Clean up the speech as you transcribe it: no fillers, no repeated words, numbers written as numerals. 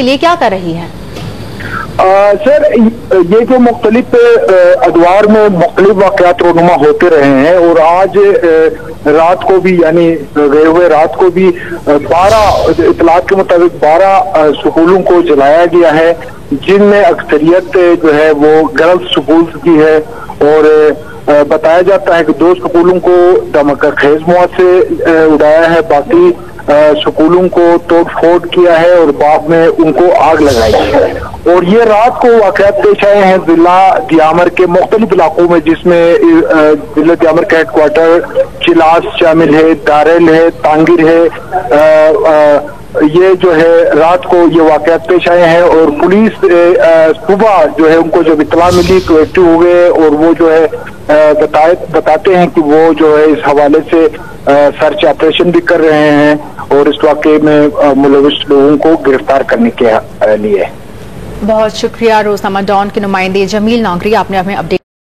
کے لیے کیا کر رہی ہے؟ سر یہ جو مختلف ادوار میں مختلف واقعات رونما ہوتے رہے ہیں اور آج رات کو بھی یعنی گئے ہوئے رات کو بھی 12 اطلاعات کے مطابق 12 سکولوں کو جلایا گیا ہے، جن میں اکثریت جو ہے وہ گرلز سکولز کی ہے، اور بتایا جاتا ہے کہ 2 سکولوں کو دھماکہ خیز مواد سے اڑایا ہے، باقی سکولوں کو توڑ پھوڑ کیا ہے اور بعد میں ان کو آگ لگائی ہے۔ اور یہ رات کو واقعات پیش آئے ہیں ضلع دیامر کے مختلف علاقوں میں، جس میں ضلع دیامر کا ہیڈ کوارٹر چلاس شامل ہے، دارل ہے، تانگیر ہے۔ یہ جو ہے رات کو یہ واقعات پیش آئے ہیں اور پولیس صبح جو ہے ان کو جب اطلاع ملی تو ایکٹیو ہو گئے، اور وہ جو ہے بتاتے ہیں کہ وہ جو ہے اس حوالے سے سرچ آپریشن بھی کر رہے ہیں اور اس واقعے میں ملوث لوگوں کو گرفتار کرنے کے لیے۔ بہت شکریہ روزنامہ ڈان کے نمائندے جمیل ناگری، آپ نے ہمیں اپڈیٹ